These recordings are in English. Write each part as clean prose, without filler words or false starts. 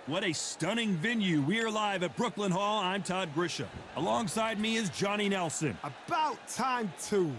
What a stunning venue. We are live at Brooklyn Hall. I'm Todd Grisham. Alongside me is Johnny Nelson. About time, too.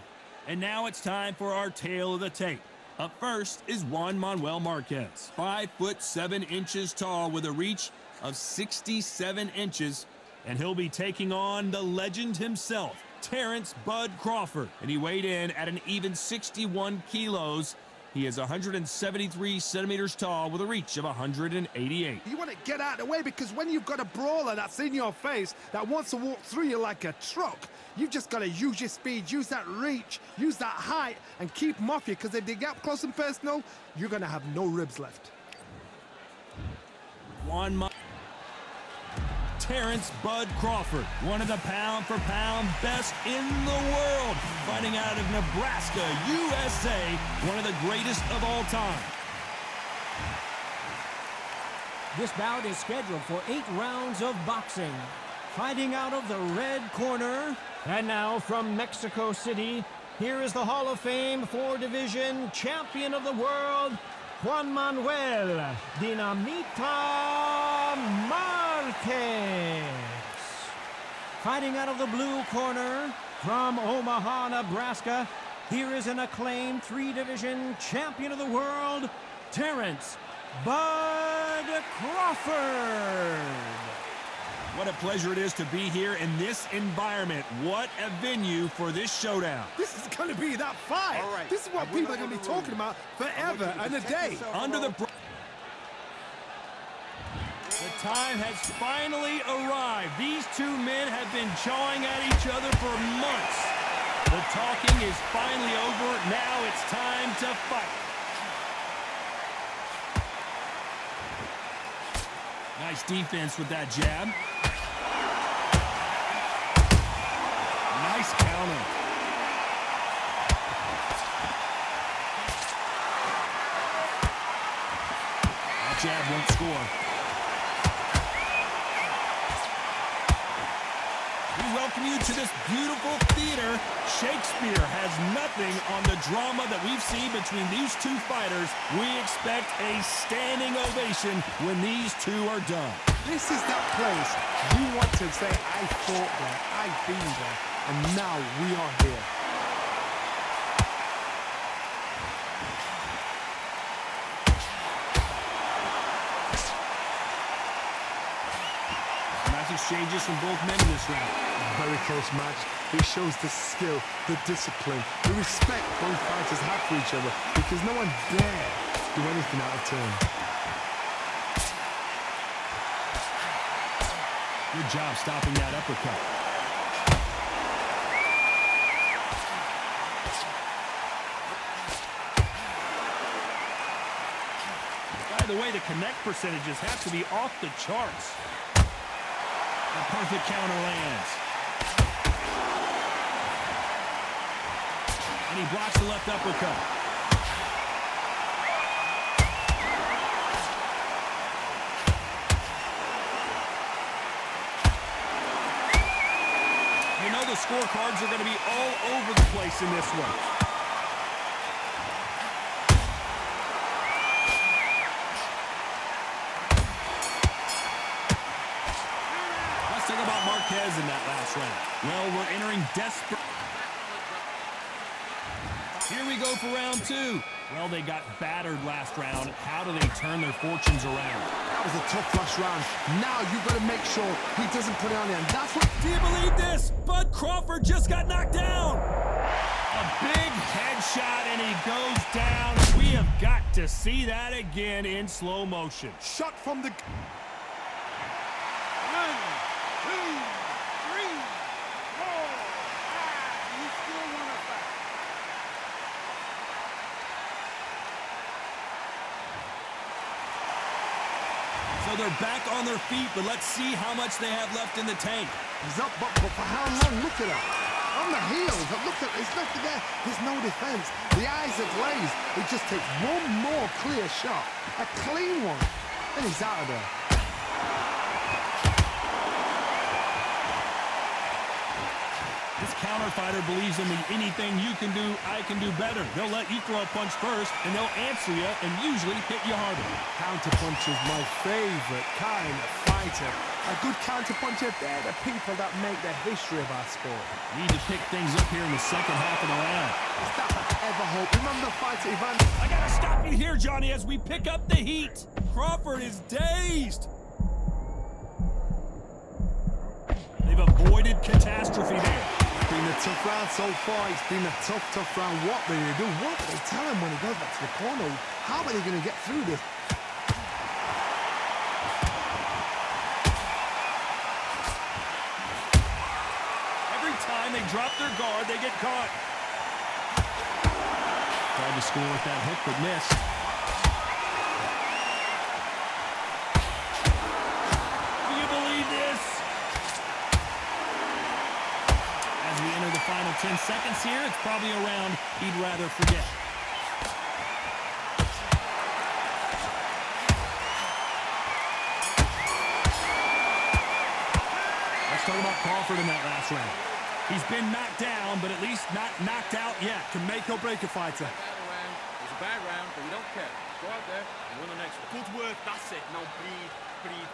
And now it's time for our tale of the tape. Up first is Juan Manuel Marquez. 5'7" tall with a reach of 67 inches. And he'll be taking on the legend himself, Terence "Bud" Crawford. And he weighed in at an even 61 kilos. He is 173 centimeters tall with a reach of 188. You want to get out of the way because when you've got a brawler that's in your face that wants to walk through you like a truck, you've just got to use your speed, use that reach, use that height, and keep them off you, because if they get up close and personal, you're going to have no ribs left. Terence "Bud" Crawford, one of the pound-for-pound best in the world, fighting out of Nebraska, USA, one of the greatest of all time. This bout is scheduled for 8 rounds of boxing. Fighting out of the red corner, and now from Mexico City, here is the Hall of Fame 4-division champion of the world, Juan Manuel "Dinamita" Marquez. Fighting out of the blue corner, from Omaha, Nebraska, here is an acclaimed 3-division champion of the world, Terence "Bud" Crawford. What a pleasure it is to be here in this environment. What a venue for this showdown. This is going to be that fight. All right. This is what people are going to be talking about forever and a day. The time has finally arrived. These two men have been jawing at each other for months. The talking is finally over. Now it's time to fight. Nice defense with that jab. Nice counter. That jab won't score. We welcome you to this beautiful theater. Shakespeare has nothing on the drama that we've seen between these two fighters. We expect a standing ovation when these two are done. This is that place you want to say, I fought there, I've been there, and now we are here. Nice exchanges from both men in this round. Very close match. It shows the skill, the discipline, the respect both fighters have for each other, because no one dare do anything out of turn. Good job stopping that uppercut. By the way, the connect percentages have to be off the charts. The perfect counter lands. And he blocks the left uppercut. You know the scorecards are going to be all over the place in this one. Let's talk about Marquez in that last round. Well, we're entering desperate. Here we go for round 2. Well, they got battered last round. How do they turn their fortunes around? That was a tough last round. Now you've got to make sure he doesn't put it on the end. That's what... Do you believe this? Bud Crawford just got knocked down. A big headshot, and he goes down. We have got to see that again in slow motion. Shot from the... 1, 2, 3, 4, 5. You still want to fight? So they're back on their feet, but let's see how much they have left in the tank. He's up, but for how long? Look at that. On the heels, but look at, there's nothing there. There's no defense. The eyes are glazed. It just takes one more clear shot. A clean one. And he's out of there. This counter fighter believes in the anything you can do, I can do better. They'll let you throw a punch first, and they'll answer you and usually hit you harder. Counterpunch is my favorite kind of fighter. A good counterpuncher, they're the people that make the history of our sport. Need to pick things up here in the second half of the round. Is that ever hope? Remember the fight at Ivan? I gotta stop you here, Johnny, as we pick up the heat. Crawford is dazed. They've avoided catastrophe there. It's been a tough round so far. It's been a tough round. What will they do? What will they tell him when he goes back to the corner? How are they going to get through this? Every time they drop their guard, they get caught. Tried to score with that hook, but missed. Do you believe this? As we enter the final 10 seconds here, it's probably a round he'd rather forget. Let's talk about Crawford in that last round. He's been knocked down, but at least not knocked out yet. Can make or break a fighter. It was a bad round, but we don't care. Go out there and win the next one. Good work, that's it. Now breathe.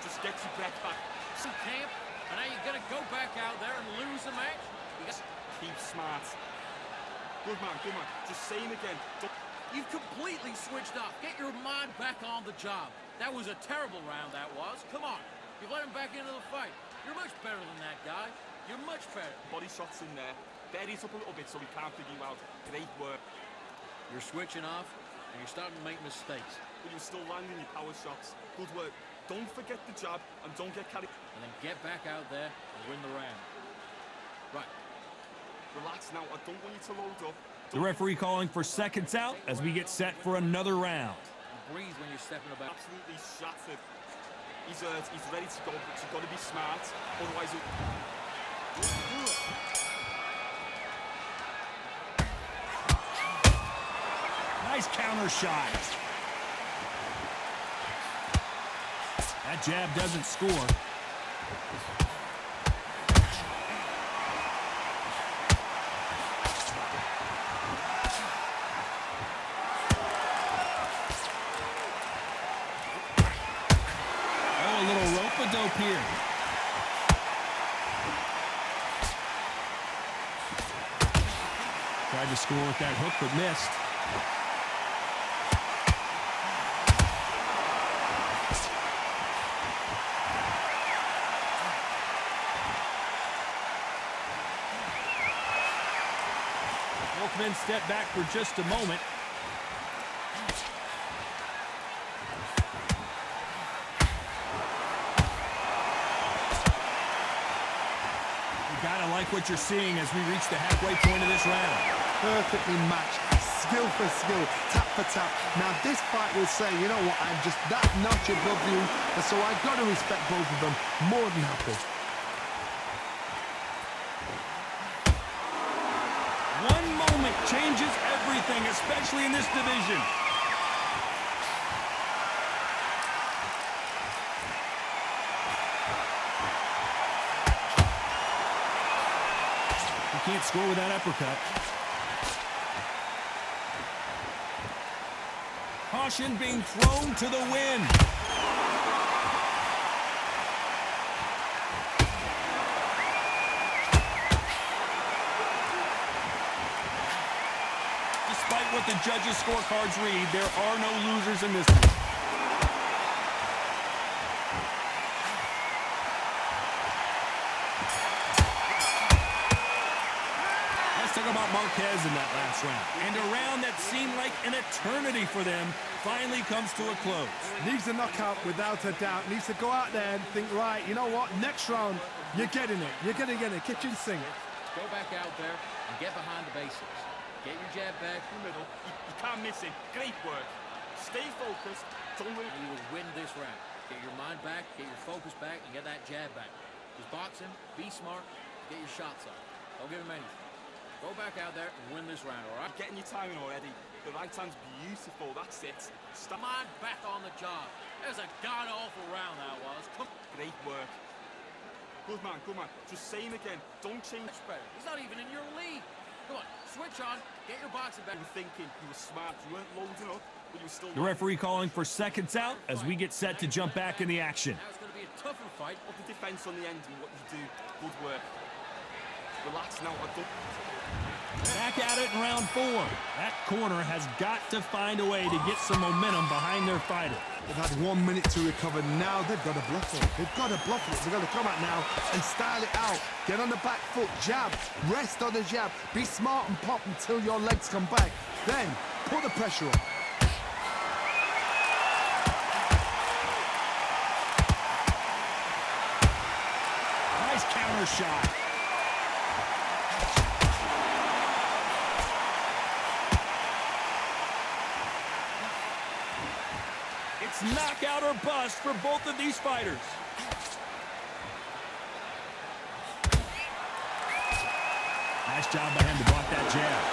Just get your breath back. Some camp, and now you're going to go back out there and lose the match? Keep smart. Good man. Just say him again. You've completely switched off. Get your mind back on the job. That was a terrible round, that was. Come on. You've let him back into the fight. You're much better than that guy. You're much better. Body shots in there. Bury it up a little bit so we can't figure you out. Great work. You're switching off, and you're starting to make mistakes. But you're still landing your power shots. Good work. Don't forget the jab and don't get carried. And then get back out there and win the round. Right. Relax now. I don't want you to load up. The referee calling for seconds out as we get set for another round. And breathe when you're stepping about. Absolutely shattered. He's ready to go, but you've got to be smart. Otherwise, Nice counter shot. That jab doesn't score. Oh, a little rope-a-dope here. Tried to score with that hook, but missed. Both men step back for just a moment. You gotta like what you're seeing as we reach the halfway point of this round. Perfectly matched, skill for skill, tap for tap. Now this fight will say, you know what, I'm just that notch above you, and so I've got to respect both of them. More than happy. One moment changes everything, especially in this division. You can't score with that uppercut. Caution being thrown to the wind. Despite what the judges' scorecards read, there are no losers in this one. Let's talk about Marquez in that last round. And a round that seemed like an eternity for them finally comes to a close. Needs a knockout without a doubt. Needs to go out there and think, right, you know what, next round, you're getting it. You're going to get it. Kitchen sink. Go back out there and get behind the basics. Get your jab back in the middle. you can't miss it. Great work. Stay focused. Don't let You will win this round. Get your mind back, get your focus back, and get that jab back. Just boxing, be smart, get your shots up. Don't give him anything. Go back out there and win this round, all right? Getting your timing already. The right hand's beautiful. That's it. Stop. Mind back on the job. That was a god-awful round, that was. Come. Great work. Good man, good man. Just same again. Don't change. Much better. He's not even in your league. Come on, switch on. Get your boxing back. You were thinking, you were smart. You weren't loading up, but you were still... The referee calling for seconds out as we get set to jump back in the action. Now it's going to be a tougher fight. Of the defense on the end and what you do. Good work. Relax now. Back at it in round 4. That corner has got to find a way to get some momentum behind their fighter. They've had 1 minute to recover. Now they've got to bluff it. They've got to bluff it. They've got to come out now and style it out. Get on the back foot, jab, rest on the jab. Be smart and pop until your legs come back. Then put the pressure on. Nice counter shot. It's knockout or bust for both of these fighters. Nice job by him to block that jab.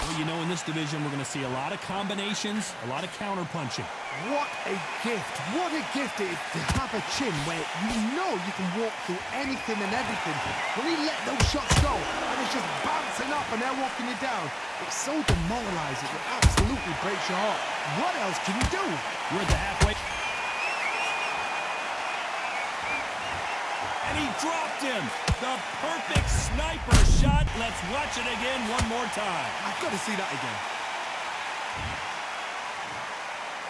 Well, you know, in this division, we're going to see a lot of combinations, a lot of counter punching. What a gift. What a gift it is to have a chin where you know you can walk through anything and everything. When you let those shots go and it's just bouncing up and they're walking you down, it's so demoralizing. It absolutely breaks your heart. What else can you do? We're at the halfway. And he dropped him. The perfect sniper shot. Let's watch it again one more time. I've got to see that again.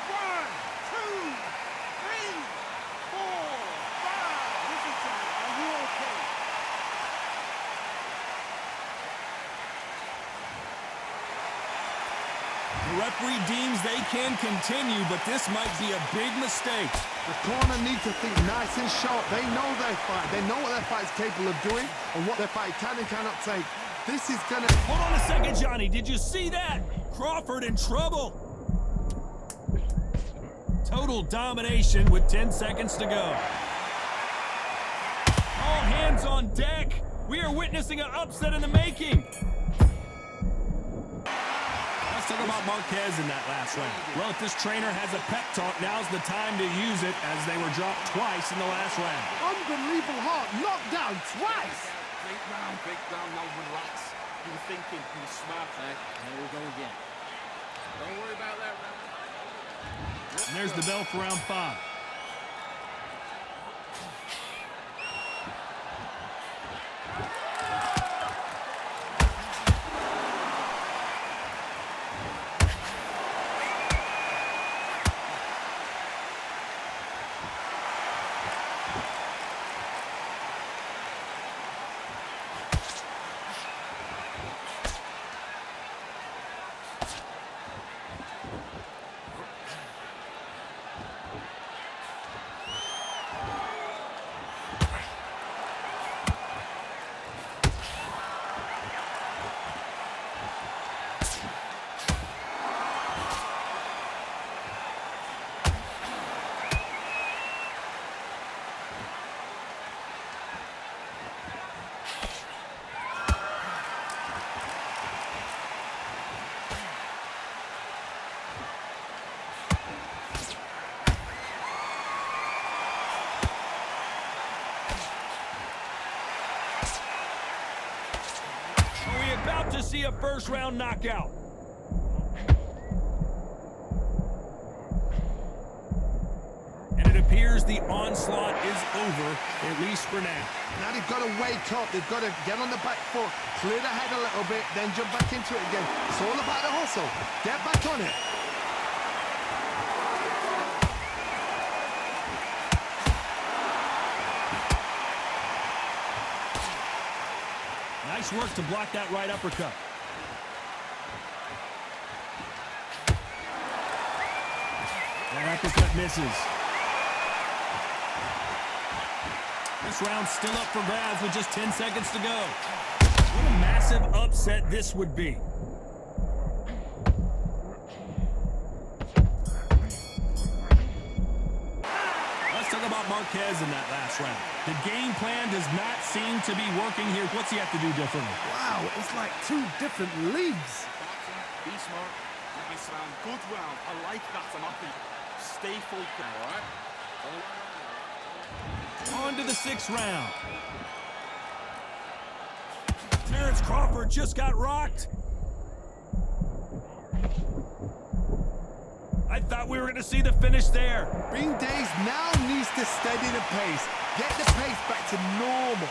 1, 2, 3, 4, 5. Listen to me. Are you okay? The referee deems they can continue, but this might be a big mistake. The corner needs to think nice and sharp. They know their fight. They know what their fight's capable of doing and what their fight can and cannot take. This is gonna... Hold on a second, Johnny. Did you see that? Crawford in trouble. Total domination with 10 seconds to go. All hands on deck. We are witnessing an upset in the making. Let's talk about Marquez in that last round. Well, if this trainer has a pep talk, now's the time to use it as they were dropped twice in the last round. Unbelievable heart. Knocked down twice. Great round, now relax. You were thinking, you were smart. There we go again. Don't worry about that round. And there's the bell for round 5. About to see a first-round knockout. And it appears the onslaught is over, at least for now. Now they've got to wake up. They've got to get on the back foot, clear the head a little bit, then jump back into it again. It's all about the hustle. Get back on it. Nice work to block that right uppercut. That uppercut misses. This round's still up for grabs with just 10 seconds to go. What a massive upset this would be. Let's talk about Marquez in that last round. The game plan does not seem to be working here. What's he have to do differently? Wow, it's like 2 different leagues. Boxing, be smart, Nice round. Good round. I like that. I'm happy. Stay focused. All right. On to the 6th round. Terence Crawford just got rocked. I thought we were going to see the finish there. Bean Days now needs to steady the pace. Get the pace back to normal.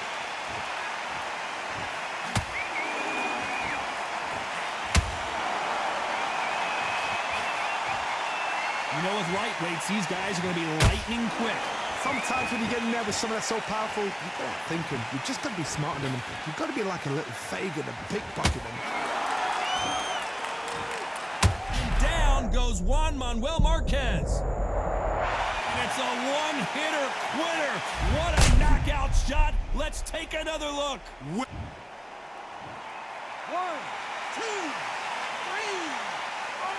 You know, with lightweights, these guys are going to be lightning quick. Sometimes when you get in there with someone that's so powerful, you've got to think him. You've just got to be smarter than them. You've got to be like a little Fagin and pickpocket them. Down goes Juan Manuel Marquez. And it's a one-hitter quitter. What a knockout shot. Let's take another look. 1, 2, 3, 4.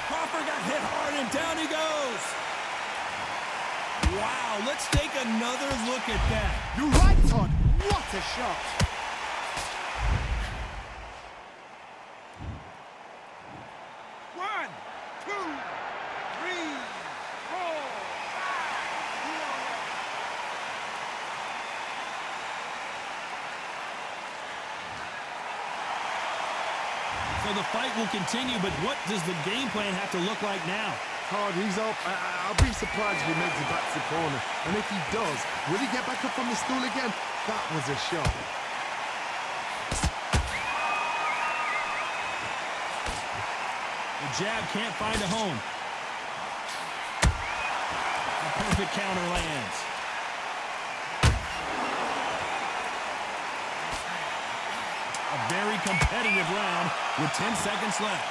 Crawford got hit hard and down he goes. Wow, let's take another look at that. You're right, Todd. What a shot. One, two, three, four, So the fight will continue, but what does the game plan have to look like now? Todd, he's up. I'll be surprised if he makes it back to the corner. And if he does, will he get back up on the stool again? That was a shot. The jab can't find a home. A perfect counter lands. A very competitive round with 10 seconds left.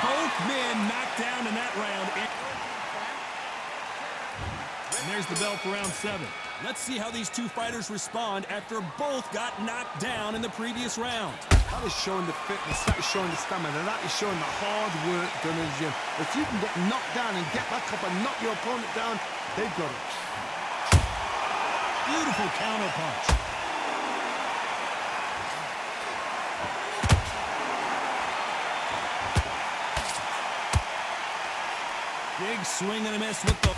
Both men knocked down in that round. And there's the bell for round 7. Let's see how these two fighters respond after both got knocked down in the previous round. That is showing the fitness, that is showing the stamina, that is showing the hard work done in the gym. If you can get knocked down and get back up and knock your opponent down, they've got it. Beautiful counter punch. Big swing and a miss with the...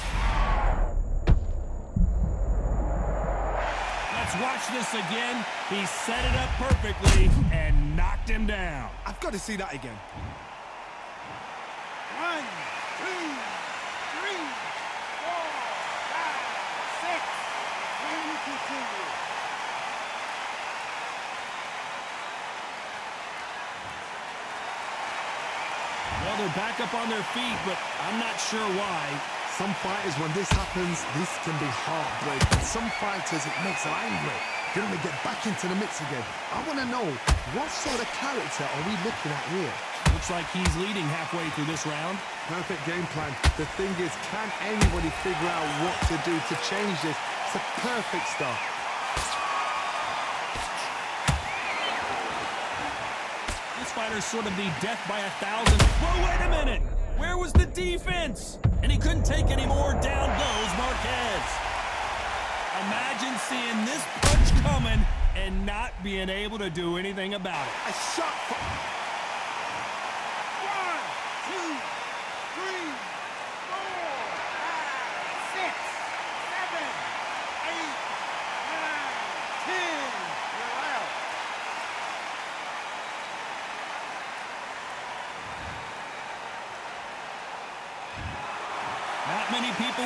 Let's watch this again. He set it up perfectly and knocked him down. I've got to see that again. 1, 2, 3, 4, 5, 6. Will continue. Well, they're back up on their feet, but I'm not sure why. Some fighters, when this happens, this can be heartbreaking. Some fighters, it makes them angry. They want to get back into the mix again. I want to know, what sort of character are we looking at here? Looks like he's leading halfway through this round. Perfect game plan. The thing is, can anybody figure out what to do to change this? It's a perfect start. This fighter's sort of the death by 1,000. Whoa, wait a minute! Where was the defense? And he couldn't take any more. Down goes Marquez. Imagine seeing this punch coming and not being able to do anything about it. A shot for... 1, 2, 3, 4, 5, 6, 7, 8, 9, 10. You're out. Not many people